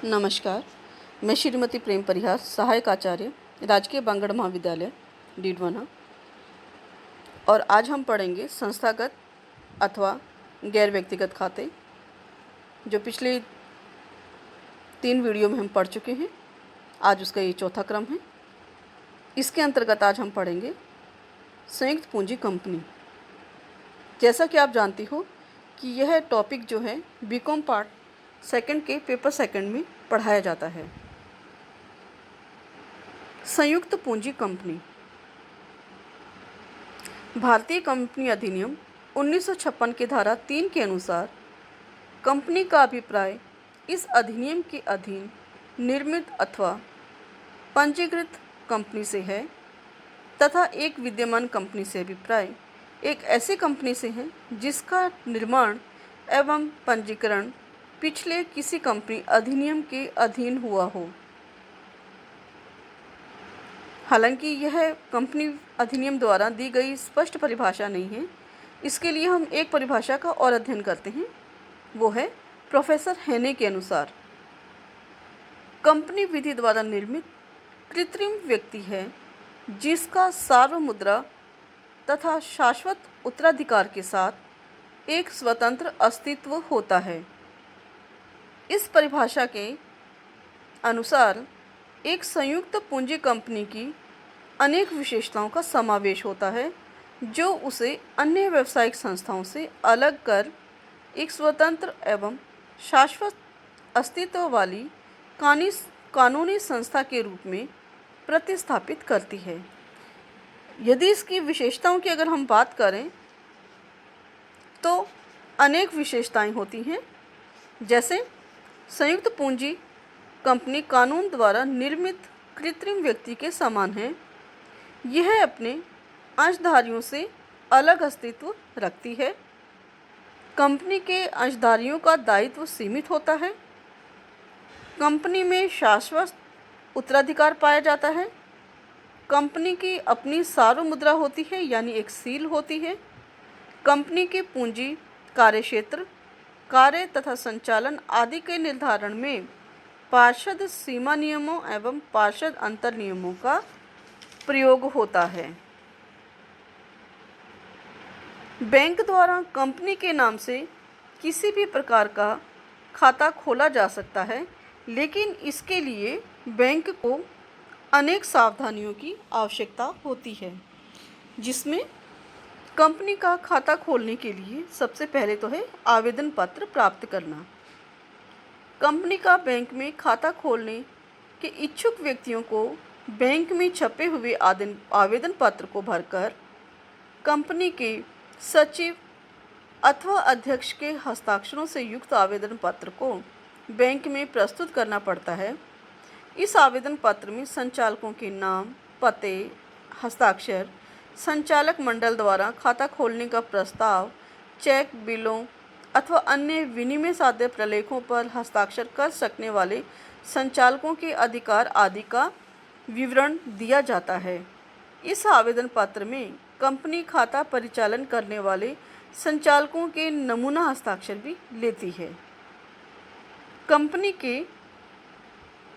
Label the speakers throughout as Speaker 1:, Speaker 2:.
Speaker 1: नमस्कार। मैं श्रीमती प्रेम परिहार, सहायक आचार्य, राजकीय बांगड़ महाविद्यालय डीडवाना। और आज हम पढ़ेंगे संस्थागत अथवा गैर व्यक्तिगत खाते, जो पिछले 3 वीडियो में हम पढ़ चुके हैं। आज उसका ये चौथा क्रम है। इसके अंतर्गत आज हम पढ़ेंगे संयुक्त पूंजी कंपनी। जैसा कि आप जानती हो कि यह टॉपिक जो है बीकॉम पार्ट सेकंड के पेपर सेकंड में पढ़ाया जाता है। संयुक्त पूंजी कंपनी। भारतीय कंपनी अधिनियम 1956 की धारा 3 के अनुसार कंपनी का अभिप्राय इस अधिनियम के अधीन निर्मित अथवा पंजीकृत कंपनी से है तथा एक विद्यमान कंपनी से अभिप्राय एक ऐसी कंपनी से है जिसका निर्माण एवं पंजीकरण पिछले किसी कंपनी अधिनियम के अधीन हुआ हो। हालांकि यह कंपनी अधिनियम द्वारा दी गई स्पष्ट परिभाषा नहीं है। इसके लिए हम एक परिभाषा का और अध्ययन करते हैं। वो है प्रोफेसर हेने के अनुसार, कंपनी विधि द्वारा निर्मित कृत्रिम व्यक्ति है जिसका सार्वमुद्रा तथा शाश्वत उत्तराधिकार के साथ एक स्वतंत्र अस्तित्व होता है। इस परिभाषा के अनुसार एक संयुक्त पूंजी कंपनी की अनेक विशेषताओं का समावेश होता है जो उसे अन्य व्यावसायिक संस्थाओं से अलग कर एक स्वतंत्र एवं शाश्वत अस्तित्व वाली कानूनी संस्था के रूप में प्रतिस्थापित करती है। यदि इसकी विशेषताओं की अगर हम बात करें तो अनेक विशेषताएं होती हैं। जैसे संयुक्त पूंजी कंपनी कानून द्वारा निर्मित कृत्रिम व्यक्ति के समान है। यह अपने अंशधारियों से अलग अस्तित्व रखती है। कंपनी के अंशधारियों का दायित्व सीमित होता है। कंपनी में शाश्वत उत्तराधिकार पाया जाता है। कंपनी की अपनी सार्वमुद्रा होती है, यानी एक सील होती है। कंपनी की पूंजी, कार्यक्षेत्र, कार्य तथा संचालन आदि के निर्धारण में पार्षद सीमा नियमों एवं पार्षद अंतर नियमों का प्रयोग होता है। बैंक द्वारा कंपनी के नाम से किसी भी प्रकार का खाता खोला जा सकता है, लेकिन इसके लिए बैंक को अनेक सावधानियों की आवश्यकता होती है, जिसमें कंपनी का खाता खोलने के लिए सबसे पहले तो है आवेदन पत्र प्राप्त करना। कंपनी का बैंक में खाता खोलने के इच्छुक व्यक्तियों को बैंक में छपे हुए आवेदन पत्र को भरकर कंपनी के सचिव अथवा अध्यक्ष के हस्ताक्षरों से युक्त आवेदन पत्र को बैंक में प्रस्तुत करना पड़ता है। इस आवेदन पत्र में संचालकों के नाम, पते, हस्ताक्षर, संचालक मंडल द्वारा खाता खोलने का प्रस्ताव, चेक, बिलों अथवा अन्य विनिमय साध्य प्रलेखों पर हस्ताक्षर कर सकने वाले संचालकों के अधिकार आदि का विवरण दिया जाता है। इस आवेदन पत्र में कंपनी खाता परिचालन करने वाले संचालकों के नमूना हस्ताक्षर भी लेती है। कंपनी के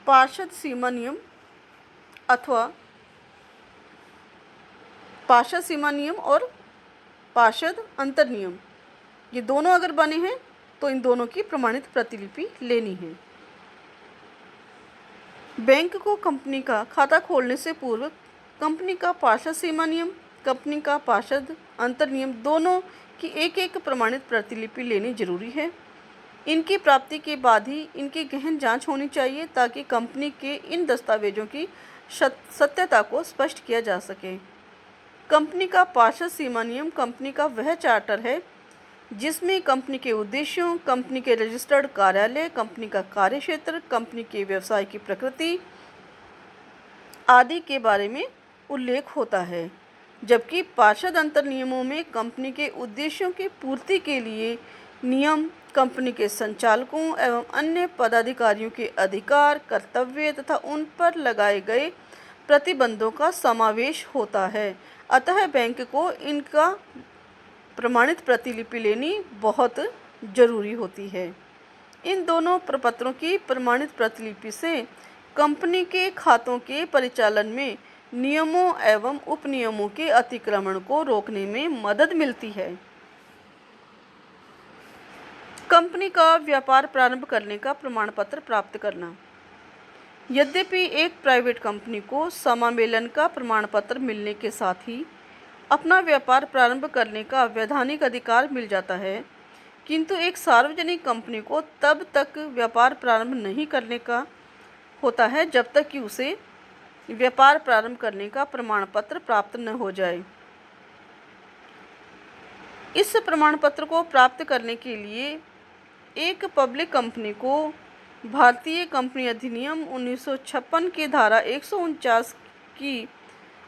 Speaker 1: पार्षद सीमा नियम अथवा पार्षद सीमा नियम और पार्षद अंतर नियम, ये दोनों अगर बने हैं तो इन दोनों की प्रमाणित प्रतिलिपि लेनी है। बैंक को कंपनी का खाता खोलने से पूर्व कंपनी का पार्षद सीमा नियम, कंपनी का पार्षद अंतर नियम दोनों की एक एक प्रमाणित प्रतिलिपि लेनी जरूरी है। इनकी प्राप्ति के बाद ही इनकी गहन जांच होनी चाहिए ताकि कंपनी के इन दस्तावेजों की सत्यता को स्पष्ट किया जा सके। कंपनी का पार्षद सीमा नियम कंपनी का वह चार्टर है जिसमें कंपनी के उद्देश्यों, कंपनी के रजिस्टर्ड कार्यालय, कंपनी का कार्यक्षेत्र, कंपनी के व्यवसाय की प्रकृति आदि के बारे में उल्लेख होता है। जबकि पार्षद अंतर नियमों में कंपनी के उद्देश्यों की पूर्ति के लिए नियम, कंपनी के संचालकों एवं अन्य पदाधिकारियों के अधिकार, कर्तव्य तथा उन पर लगाए गए प्रतिबंधों का समावेश होता है। अतः बैंक को इनका प्रमाणित प्रतिलिपि लेनी बहुत जरूरी होती है। इन दोनों प्रपत्रों की प्रमाणित प्रतिलिपि से कंपनी के खातों के परिचालन में नियमों एवं उपनियमों के अतिक्रमण को रोकने में मदद मिलती है। कंपनी का व्यापार प्रारंभ करने का प्रमाण पत्र प्राप्त करना। यद्यपि एक प्राइवेट कंपनी को समामेलन का प्रमाण पत्र मिलने के साथ ही अपना व्यापार प्रारंभ करने का वैधानिक अधिकार मिल जाता है, किंतु एक सार्वजनिक कंपनी को तब तक व्यापार प्रारंभ नहीं करने का होता है जब तक कि उसे व्यापार प्रारंभ करने का प्रमाण पत्र प्राप्त न हो जाए। इस प्रमाण पत्र को प्राप्त करने के लिए एक पब्लिक कंपनी को भारतीय कंपनी अधिनियम 1956 की धारा 149 की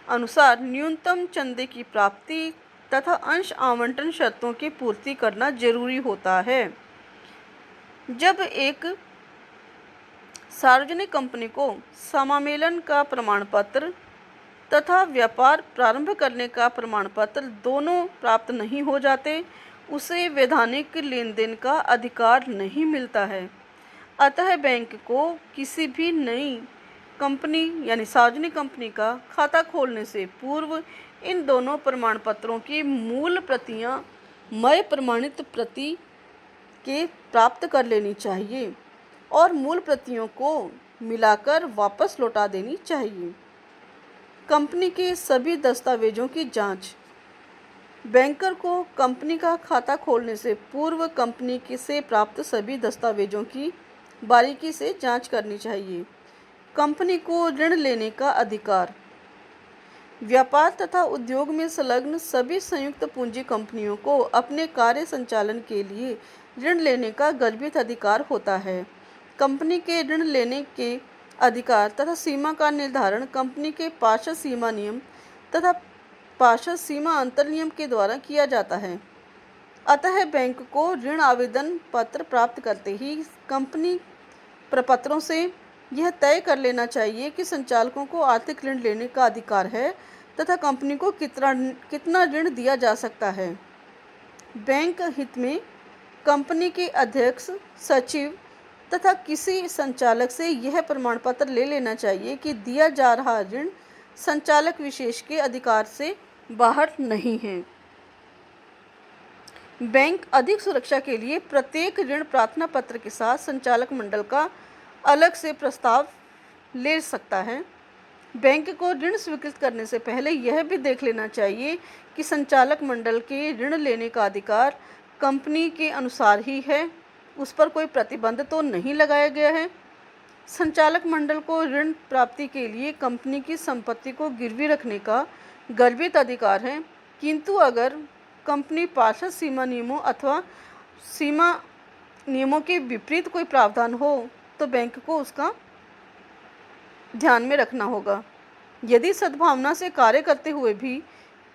Speaker 1: अनुसार न्यूनतम चंदे की प्राप्ति तथा अंश आवंटन शर्तों की पूर्ति करना जरूरी होता है। जब एक सार्वजनिक कंपनी को समामेलन का प्रमाण पत्र तथा व्यापार प्रारंभ करने का प्रमाण पत्र दोनों प्राप्त नहीं हो जाते, उसे वैधानिक लेन देन का अधिकार नहीं मिलता है। अतः बैंक को किसी भी नई कंपनी यानी सार्वजनिक कंपनी का खाता खोलने से पूर्व इन दोनों प्रमाण पत्रों की मूल प्रतियां मय प्रमाणित प्रति के प्राप्त कर लेनी चाहिए और मूल प्रतियों को मिलाकर वापस लौटा देनी चाहिए। कंपनी के सभी दस्तावेजों की जांच। बैंकर को कंपनी का खाता खोलने से पूर्व कंपनी से प्राप्त सभी दस्तावेजों की बारीकी से जांच करनी चाहिए। कंपनी को ऋण लेने का अधिकार। व्यापार तथा उद्योग में संलग्न सभी संयुक्त पूंजी कंपनियों को अपने कार्य संचालन के लिए ऋण लेने का गर्भित अधिकार होता है। कंपनी के ऋण लेने के अधिकार तथा सीमा का निर्धारण कंपनी के पार्षद सीमा नियम तथा पार्षद सीमा अंतर नियम के द्वारा किया जाता है। अतः बैंक को ऋण आवेदन पत्र प्राप्त करते ही कंपनी प्रपत्रों से यह तय कर लेना चाहिए कि संचालकों को आर्थिक ऋण लेने का अधिकार है तथा कंपनी को कितना ऋण दिया जा सकता है। बैंक हित में कंपनी के अध्यक्ष, सचिव तथा किसी संचालक से यह प्रमाण पत्र ले लेना चाहिए कि दिया जा रहा ऋण संचालक विशेष के अधिकार से बाहर नहीं है। बैंक अधिक सुरक्षा के लिए प्रत्येक ऋण प्रार्थना पत्र के साथ संचालक मंडल का अलग से प्रस्ताव ले सकता है। बैंक को ऋण स्वीकृत करने से पहले यह भी देख लेना चाहिए कि संचालक मंडल के ऋण लेने का अधिकार कंपनी के अनुसार ही है, उस पर कोई प्रतिबंध तो नहीं लगाया गया है। संचालक मंडल को ऋण प्राप्ति के लिए कंपनी की संपत्ति को गिरवी रखने का गर्भित अधिकार है, किंतु अगर कंपनी पार्षद सीमा नियमों अथवा सीमा नियमों के विपरीत कोई प्रावधान हो तो बैंक को उसका ध्यान में रखना होगा। यदि सद्भावना से कार्य करते हुए भी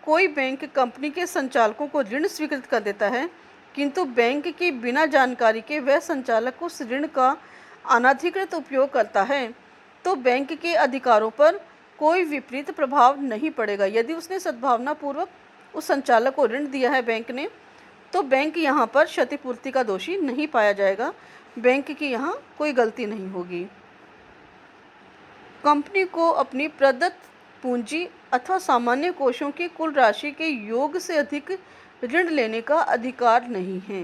Speaker 1: कोई बैंक कंपनी के संचालकों को ऋण स्वीकृत कर देता है, किंतु बैंक की बिना जानकारी के वह संचालक उस ऋण का अनधिकृत उपयोग करता है, तो बैंक के अधिकारों पर कोई विपरीत प्रभाव नहीं पड़ेगा। यदि उसने सद्भावना पूर्वक उस संचालक को ऋण दिया है बैंक ने, तो बैंक यहाँ पर क्षतिपूर्ति का दोषी नहीं पाया जाएगा, बैंक की यहाँ कोई गलती नहीं होगी। कंपनी को अपनी प्रदत्त पूंजी अथवा सामान्य कोषों की कुल राशि के योग से अधिक ऋण लेने का अधिकार नहीं है।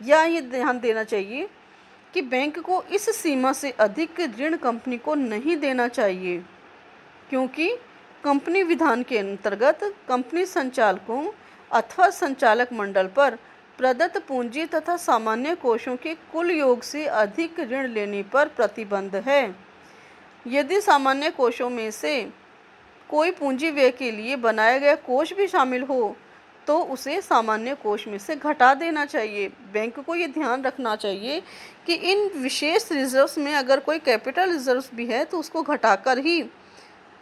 Speaker 1: या ये ध्यान देना चाहिए कि बैंक को इस सीमा से अधिक ऋण कंपनी को नहीं देना चाहिए, क्योंकि कंपनी विधान के अंतर्गत कंपनी संचालकों अथवा संचालक मंडल पर प्रदत्त पूंजी तथा सामान्य कोषों के कुल योग से अधिक ऋण लेने पर प्रतिबंध है। यदि सामान्य कोषों में से कोई पूंजी व्यय के लिए बनाया गया कोष भी शामिल हो तो उसे सामान्य कोष में से घटा देना चाहिए। बैंक को ये ध्यान रखना चाहिए कि इन विशेष रिजर्व्स में अगर कोई कैपिटल रिजर्व्स भी है तो उसको घटाकर ही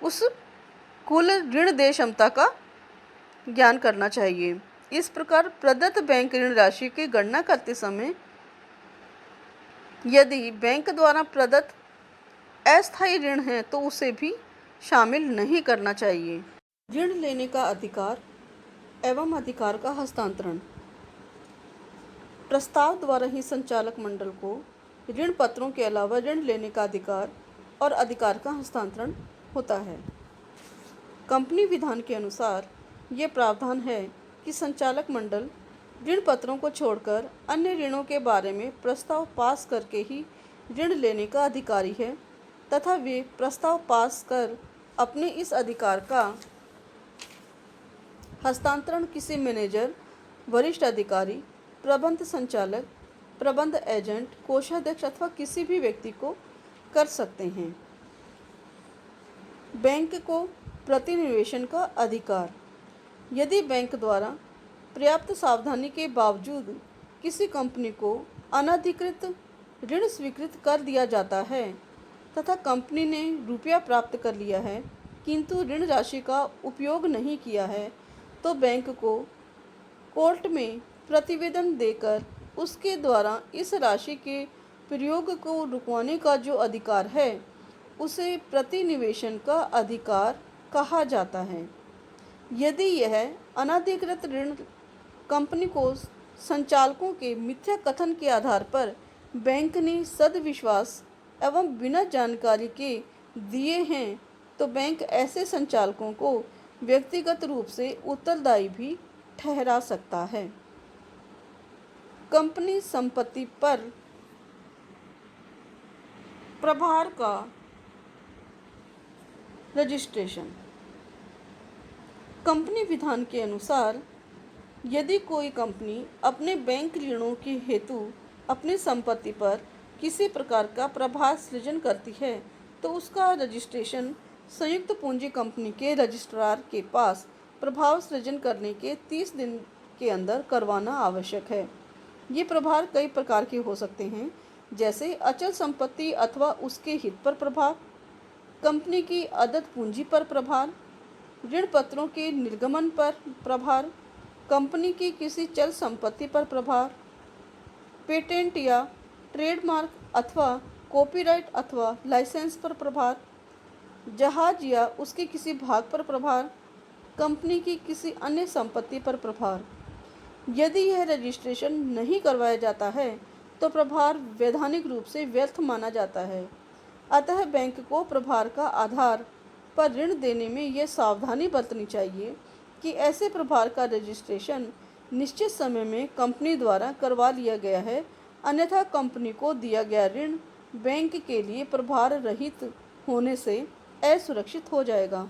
Speaker 1: उस कुल ऋण देय क्षमता का ज्ञान करना चाहिए। इस प्रकार प्रदत्त बैंक ऋण राशि की गणना करते समय यदि बैंक द्वारा प्रदत्त अस्थायी ऋण है तो उसे भी शामिल नहीं करना चाहिए। ऋण लेने का अधिकार एवं अधिकार का हस्तांतरण। प्रस्ताव द्वारा ही संचालक मंडल को ऋण पत्रों के अलावा ऋण लेने का अधिकार और अधिकार का हस्तांतरण होता है। कंपनी विधान के अनुसार ये प्रावधान है कि संचालक मंडल ऋण पत्रों को छोड़कर अन्य ऋणों के बारे में प्रस्ताव पास करके ही ऋण लेने का अधिकारी है तथा वे प्रस्ताव पास कर अपने इस अधिकार का हस्तांतरण किसी मैनेजर, वरिष्ठ अधिकारी, प्रबंध संचालक, प्रबंध एजेंट, कोषाध्यक्ष अथवा किसी भी व्यक्ति को कर सकते हैं। बैंक को प्रतिनिवेशन का अधिकार। यदि बैंक द्वारा पर्याप्त सावधानी के बावजूद किसी कंपनी को अनधिकृत ऋण स्वीकृत कर दिया जाता है तथा कंपनी ने रुपया प्राप्त कर लिया है किंतु ऋण राशि का उपयोग नहीं किया है, तो बैंक को कोर्ट में प्रतिवेदन देकर उसके द्वारा इस राशि के प्रयोग को रुकवाने का जो अधिकार है उसे प्रतिनिवेशन का अधिकार कहा जाता है। यदि यह अनधिकृत ऋण कंपनी को संचालकों के मिथ्या कथन के आधार पर बैंक ने सदविश्वास एवं बिना जानकारी के दिए हैं, तो बैंक ऐसे संचालकों को व्यक्तिगत रूप से उत्तरदायी भी ठहरा सकता है। कंपनी संपत्ति पर प्रभार का रजिस्ट्रेशन। कंपनी विधान के अनुसार यदि कोई कंपनी अपने बैंक ऋणों के हेतु अपनी संपत्ति पर किसी प्रकार का प्रभार सृजन करती है, तो उसका रजिस्ट्रेशन संयुक्त पूंजी कंपनी के रजिस्ट्रार के पास प्रभाव सृजन करने के 30 दिन के अंदर करवाना आवश्यक है। ये प्रभार कई प्रकार के हो सकते हैं, जैसे अचल संपत्ति अथवा उसके हित पर प्रभार, कंपनी की अदद पूंजी पर प्रभार, ऋण पत्रों के निर्गमन पर प्रभार, कंपनी की किसी चल संपत्ति पर प्रभार, पेटेंट या ट्रेडमार्क अथवा कॉपीराइट अथवा लाइसेंस पर प्रभार, जहाज या उसके किसी भाग पर प्रभार, कंपनी की किसी अन्य संपत्ति पर प्रभार। यदि यह रजिस्ट्रेशन नहीं करवाया जाता है तो प्रभार वैधानिक रूप से व्यर्थ माना जाता है। अतः बैंक को प्रभार का आधार पर ऋण देने में यह सावधानी बरतनी चाहिए कि ऐसे प्रभार का रजिस्ट्रेशन निश्चित समय में कंपनी द्वारा करवा लिया गया है, अन्यथा कंपनी को दिया गया ऋण बैंक के लिए प्रभार रहित होने से असुरक्षित हो जाएगा।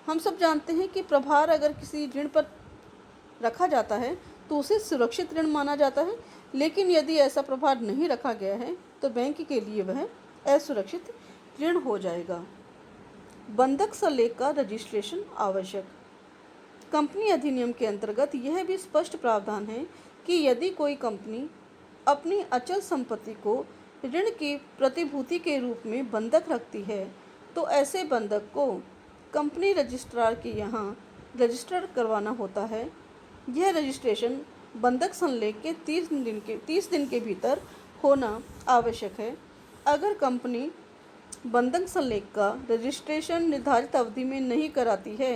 Speaker 1: हम सब जानते हैं कि प्रभार अगर किसी ऋण पर रखा जाता है तो उसे सुरक्षित ऋण माना जाता है, लेकिन यदि ऐसा प्रभार नहीं रखा गया है तो बैंक के लिए वह असुरक्षित ऋण हो जाएगा। बंधक संलेख का रजिस्ट्रेशन आवश्यक। कंपनी अधिनियम के अंतर्गत यह भी स्पष्ट प्रावधान है कि यदि कोई कंपनी अपनी अचल संपत्ति को ऋण की प्रतिभूति के रूप में बंधक रखती है, तो ऐसे बंधक को कंपनी रजिस्ट्रार के यहाँ रजिस्टर करवाना होता है। यह रजिस्ट्रेशन बंधक संलेख के 30 दिन के भीतर होना आवश्यक है। अगर कंपनी बंधक संलेख का रजिस्ट्रेशन निर्धारित अवधि में नहीं कराती है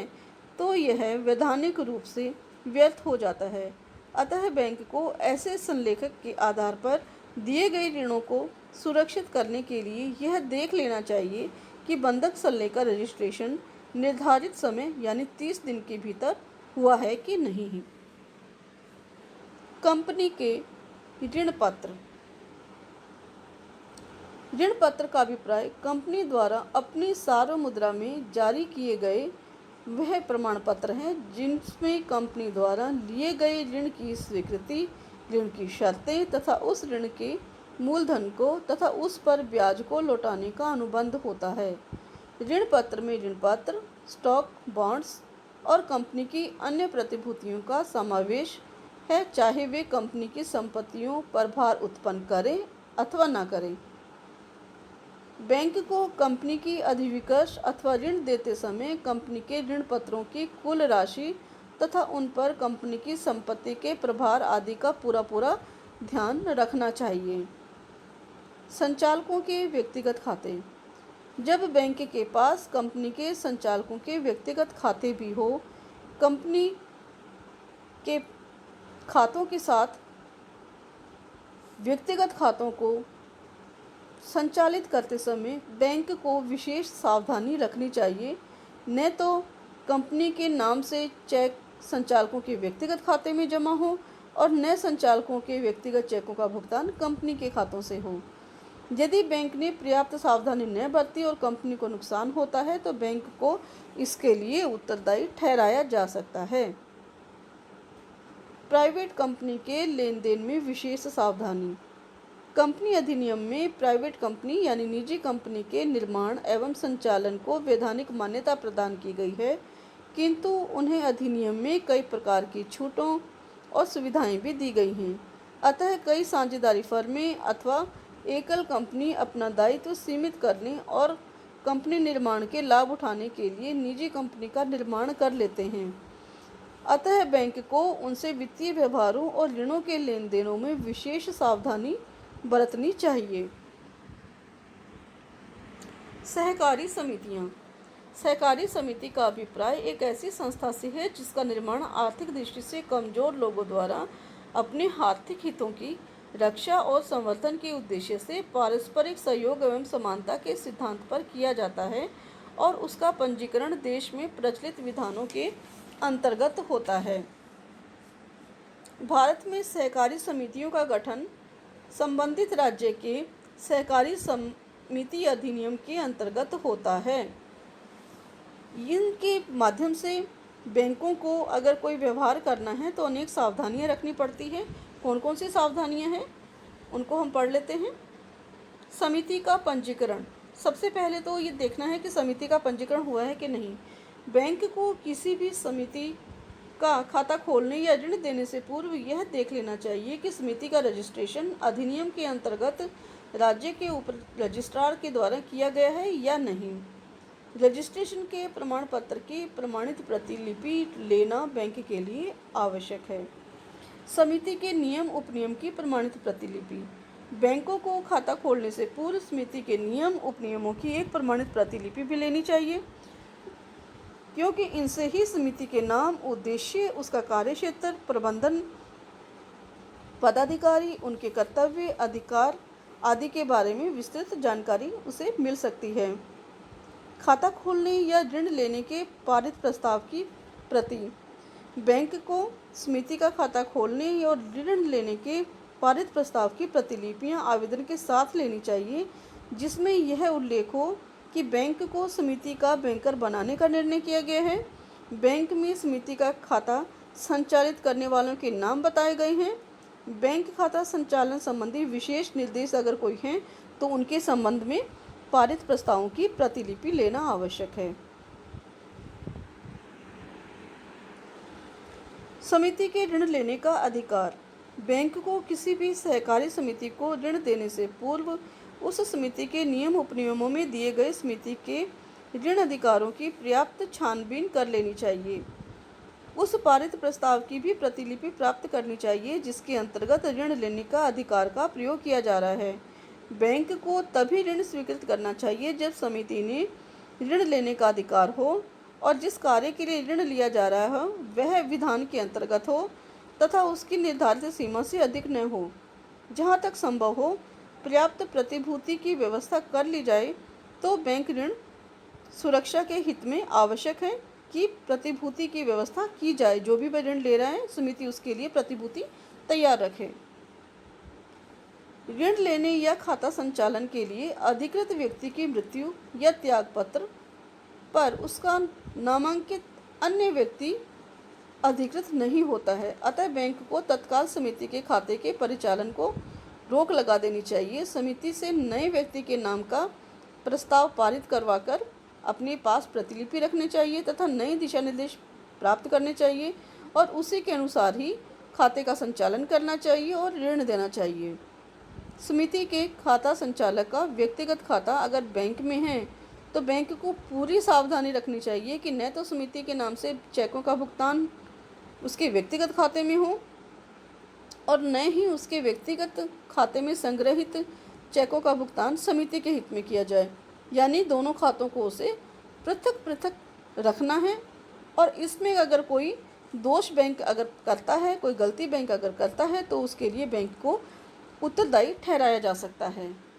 Speaker 1: तो यह वैधानिक रूप से व्यर्थ हो जाता है। अतः बैंक को ऐसे संलेखक के आधार पर दिए गए ऋणों को सुरक्षित करने के लिए यह देख लेना चाहिए कि बंधक संलेख का रजिस्ट्रेशन निर्धारित समय यानी 30 दिन के भीतर हुआ है कि नहीं। कंपनी के ऋण पत्र। ऋण पत्र का अभिप्राय कंपनी द्वारा अपनी सार्वमुद्रा में जारी किए गए वह प्रमाण पत्र हैं जिनमें कंपनी द्वारा लिए गए ऋण की स्वीकृति, ऋण की शर्तें तथा उस ऋण के मूलधन को तथा उस पर ब्याज को लौटाने का अनुबंध होता है। ऋण पत्र में ऋण पत्र, स्टॉक, बॉन्ड्स और कंपनी की अन्य प्रतिभूतियों का समावेश है, चाहे वे कंपनी की संपत्तियों पर भार उत्पन्न करें अथवा न करें। बैंक को कंपनी की अधिविकर्ष अथवा ऋण देते समय कंपनी के ऋण पत्रों की कुल राशि तथा उन पर कंपनी की संपत्ति के प्रभार आदि का पूरा ध्यान रखना चाहिए। संचालकों के व्यक्तिगत खाते। जब बैंक के पास कंपनी के संचालकों के व्यक्तिगत खाते भी हो, कंपनी के खातों के साथ व्यक्तिगत खातों को संचालित करते समय बैंक को विशेष सावधानी रखनी चाहिए। न तो कंपनी के नाम से चेक संचालकों के व्यक्तिगत खाते में जमा हो और न संचालकों के व्यक्तिगत चेकों का भुगतान कंपनी के खातों से हो। यदि बैंक ने पर्याप्त सावधानी न बरती और कंपनी को नुकसान होता है तो बैंक को इसके लिए उत्तरदायी ठहराया जा सकता है। प्राइवेट कंपनी के लेन देन में विशेष सावधानी। कंपनी अधिनियम में प्राइवेट कंपनी यानी निजी कंपनी के निर्माण एवं संचालन को वैधानिक मान्यता प्रदान की गई है, किंतु उन्हें अधिनियम में कई प्रकार की छूटों और सुविधाएं भी दी गई हैं। अतः कई साझेदारी फर्में अथवा एकल कंपनी अपना दायित्व सीमित करने और कंपनी निर्माण के लाभ उठाने के लिए निजी कंपनी का निर्माण कर लेते हैं। अतः बैंक को उनसे वित्तीय व्यवहारों और ऋणों के लेन देनों में विशेष सावधानी बरतनी चाहिए। सहकारी समितियां। सहकारी समिति का अभिप्राय एक ऐसी संस्था से है जिसका निर्माण आर्थिक दृष्टि से कमजोर लोगों द्वारा अपने आर्थिक हितों की रक्षा और संवर्धन के उद्देश्य से पारस्परिक सहयोग एवं समानता के सिद्धांत पर किया जाता है और उसका पंजीकरण देश में प्रचलित विधानों के अंतर्गत होता है। भारत में सहकारी समितियों का गठन संबंधित राज्य के सहकारी समिति अधिनियम के अंतर्गत होता है। इनके माध्यम से बैंकों को अगर कोई व्यवहार करना है तो अनेक सावधानियां रखनी पड़ती है। कौन कौन सी सावधानियां हैं उनको हम पढ़ लेते हैं। समिति का पंजीकरण। सबसे पहले तो ये देखना है कि समिति का पंजीकरण हुआ है कि नहीं। बैंक को किसी भी समिति का खाता खोलने या ऋण देने से पूर्व यह देख लेना चाहिए कि समिति का रजिस्ट्रेशन अधिनियम के अंतर्गत राज्य के उप रजिस्ट्रार के द्वारा किया गया है या नहीं। रजिस्ट्रेशन के प्रमाण पत्र की प्रमाणित प्रतिलिपि लेना बैंक के लिए आवश्यक है। समिति के नियम उपनियम की प्रमाणित प्रतिलिपि। बैंकों को खाता खोलने से पूर्व समिति के नियम उपनियमों की एक प्रमाणित प्रतिलिपि भी लेनी चाहिए, क्योंकि इनसे ही समिति के नाम, उद्देश्य, उसका कार्यक्षेत्र, प्रबंधन पदाधिकारी, उनके कर्तव्य, अधिकार आदि के बारे में विस्तृत जानकारी उसे मिल सकती है। खाता खोलने या ऋण लेने के पारित प्रस्ताव की प्रति। बैंक को समिति का खाता खोलने और ऋण लेने के पारित प्रस्ताव की प्रतिलिपियां आवेदन के साथ लेनी चाहिए, जिसमें यह उल्लेख हो कि बैंक को समिति का बैंकर बनाने का निर्णय किया गया है। बैंक में समिति का खाता संचालित करने वालों के नाम बताए गए हैं। बैंक खाता संचालन संबंधी विशेष निर्देश अगर कोई हैं तो उनके संबंध में पारित प्रस्तावों की प्रतिलिपि लेना आवश्यक है। समिति के ऋण लेने का अधिकार। बैंक को किसी भी सहकारी समिति को ऋण देने से पूर्व उस समिति के नियम उपनियमों में दिए गए समिति के ऋण अधिकारों की पर्याप्त छानबीन कर लेनी चाहिए। उस पारित प्रस्ताव की भी प्रतिलिपि प्राप्त करनी चाहिए जिसके अंतर्गत ऋण लेने का अधिकार का प्रयोग किया जा रहा है। बैंक को तभी ऋण स्वीकृत करना चाहिए जब समिति ने ऋण लेने का अधिकार हो और जिस कार्य के लिए ऋण लिया जा रहा हो वह विधान के अंतर्गत हो तथा उसकी निर्धारित सीमा से अधिक न हो। जहाँ तक संभव हो पर्याप्त प्रतिभूति की व्यवस्था कर ली जाए तो बैंक ऋण सुरक्षा के हित में आवश्यक है कि प्रतिभूति की व्यवस्था की जाए। जो भी वह ऋण ले रहा है समिति उसके लिए प्रतिभूति तैयार रखे। ऋण लेने या खाता संचालन के लिए अधिकृत व्यक्ति की मृत्यु या त्यागपत्र पर उसका नामांकित अन्य व्यक्ति अधिकृत नहीं होता है। अतः बैंक को तत्काल समिति के खाते के परिचालन को रोक लगा देनी चाहिए। समिति से नए व्यक्ति के नाम का प्रस्ताव पारित करवाकर अपने पास प्रतिलिपि रखनी चाहिए तथा नए दिशा निर्देश प्राप्त करने चाहिए और उसी के अनुसार ही खाते का संचालन करना चाहिए और ऋण देना चाहिए। समिति के खाता संचालक का व्यक्तिगत खाता अगर बैंक में है तो बैंक को पूरी सावधानी रखनी चाहिए कि न तो समिति के नाम से चेकों का भुगतान उसके व्यक्तिगत खाते में हो और न ही उसके व्यक्तिगत खाते में संग्रहित चेकों का भुगतान समिति के हित में किया जाए। यानी दोनों खातों को उसे पृथक पृथक रखना है और इसमें अगर कोई दोष बैंक अगर करता है, कोई गलती बैंक अगर करता है तो उसके लिए बैंक को उत्तरदायी ठहराया जा सकता है।